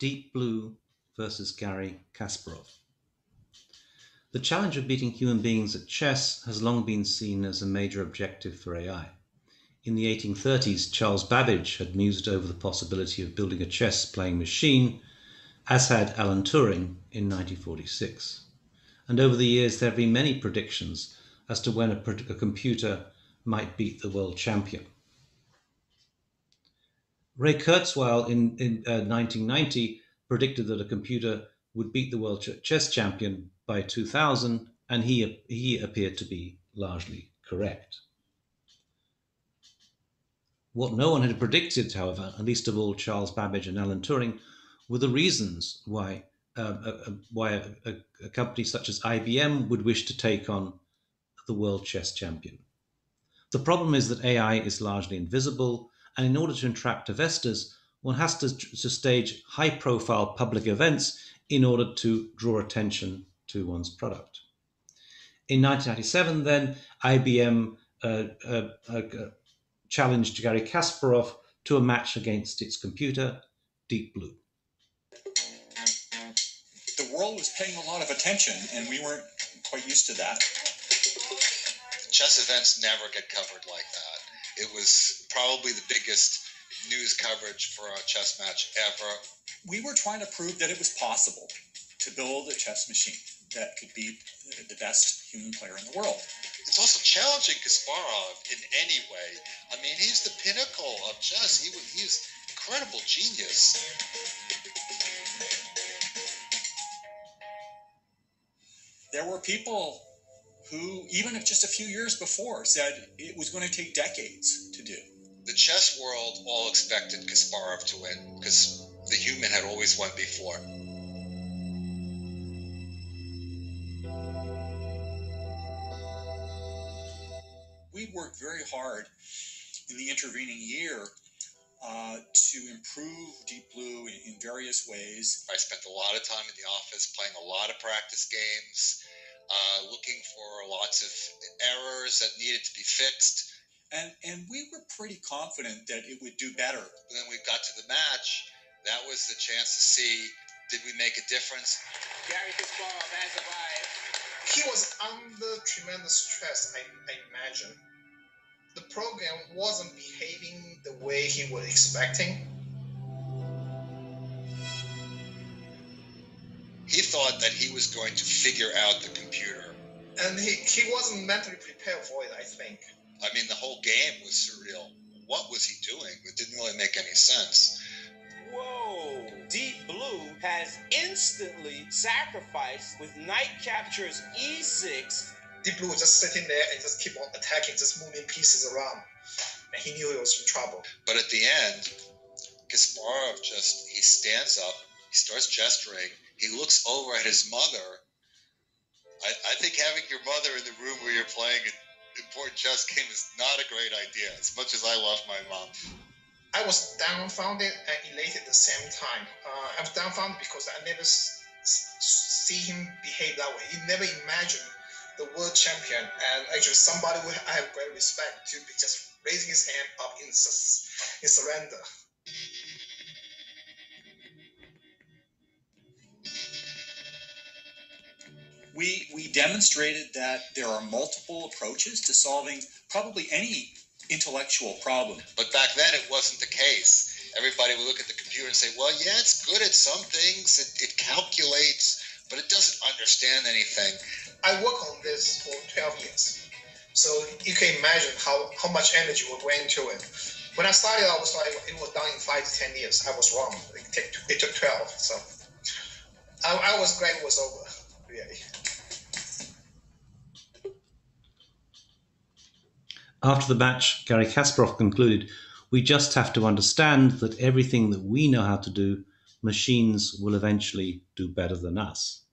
Deep Blue versus Garry Kasparov. The challenge of beating human beings at chess has long been seen as a major objective for AI. In the 1830s, Charles Babbage had mused over the possibility of building a chess playing machine, as had Alan Turing in 1946. And over the years, there have been many predictions as to when a computer might beat the world champion. Ray Kurzweil in 1990 predicted that a computer would beat the world chess champion by 2000, and he appeared to be largely correct. What no one had predicted, however, and least of all Charles Babbage and Alan Turing, were the reasons why a company such as IBM would wish to take on the world chess champion. The problem is that AI is largely invisible, and in order to attract investors, one has to stage high-profile public events in order to draw attention to one's product. In 1997, then, IBM challenged Garry Kasparov to a match against its computer, Deep Blue. The world was paying a lot of attention, and we weren't quite used to that. Chess events never get covered like that. It was probably the biggest news coverage for a chess match ever. We were trying to prove that it was possible to build a chess machine that could beat the best human player in the world. It's also challenging Kasparov in any way. I mean, he's the pinnacle of chess. He's incredible genius. There were people who, even if just a few years before, said it was going to take decades to do. The chess world all expected Kasparov to win because the human had always won before. We worked very hard in the intervening year to improve Deep Blue in various ways. I spent a lot of time in the office playing a lot of practice games, looking for lots of errors that needed to be fixed. And we were pretty confident that it would do better. When we got to the match, that was the chance to see, did we make a difference? Garry Kasparov has arrived. He was under tremendous stress, I imagine. The program wasn't behaving the way he was expecting. He thought that he was going to figure out the computer. And he wasn't mentally prepared for it, I think. I mean, the whole game was surreal. What was he doing? It didn't really make any sense. Whoa! Deep Blue has instantly sacrificed with knight captures e6. Deep Blue was just sitting there and just keep on attacking, just moving pieces around. And he knew he was in trouble. But at the end, Kasparov he stands up, he starts gesturing, he looks over at his mother. I think having your mother in the room where you're playing an important chess game is not a great idea, as much as I love my mom. I was dumbfounded and elated at the same time. I was dumbfounded because I never see him behave that way. He never imagined the world champion, and actually somebody I have great respect to be just raising his hand up in surrender. We demonstrated that there are multiple approaches to solving probably any intellectual problem. But back then it wasn't the case. Everybody would look at the computer and say, well, yeah, it's good at some things, it calculates, but it doesn't understand anything. I worked on this for 12 years. So you can imagine how much energy we went into it. When I started, I was like, it was done in 5 to 10 years. I was wrong. It took 12. So I was glad it was over, really. After the match, Garry Kasparov concluded, "We just have to understand that everything that we know how to do, machines will eventually do better than us.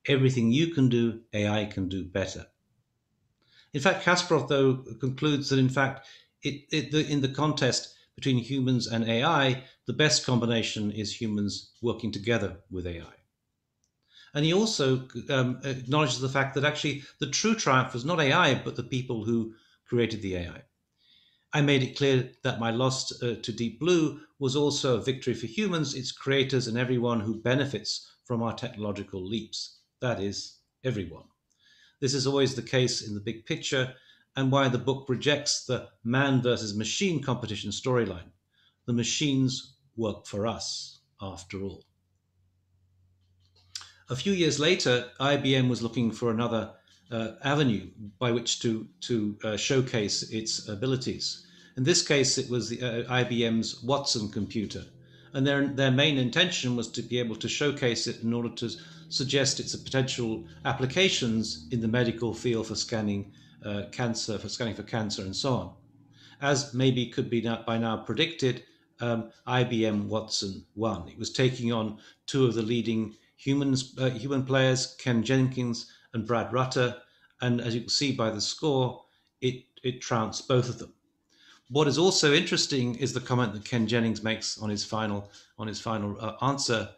Everything you can do, AI can do better." In fact, Kasparov, though, concludes that, in fact, in the contest between humans and AI, the best combination is humans working together with AI. And he also acknowledges the fact that actually the true triumph was not AI, but the people who created the AI. I made it clear that my loss to Deep Blue was also a victory for humans, its creators, and everyone who benefits from our technological leaps. That is, everyone. This is always the case in the big picture, and why the book rejects the man versus machine competition storyline. The machines work for us, after all. A few years later, IBM was looking for another avenue by which to showcase its abilities. In this case, it was IBM's Watson computer. And their main intention was to be able to showcase it in order to suggest its potential applications in the medical field for scanning cancer, for scanning for cancer, and so on. As maybe could be by now predicted, IBM Watson won. It was taking on two of the leading human players, Ken Jenkins and Brad Rutter, and as you can see by the score, it trounced both of them. What is also interesting is the comment that Ken Jennings makes on his final answer,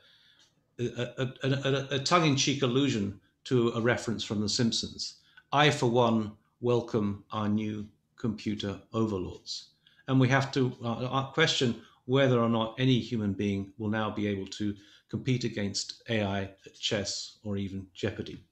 a tongue-in-cheek allusion to a reference from The Simpsons. I, for one, welcome our new computer overlords. And we have to question whether or not any human being will now be able to compete against AI at chess or even Jeopardy.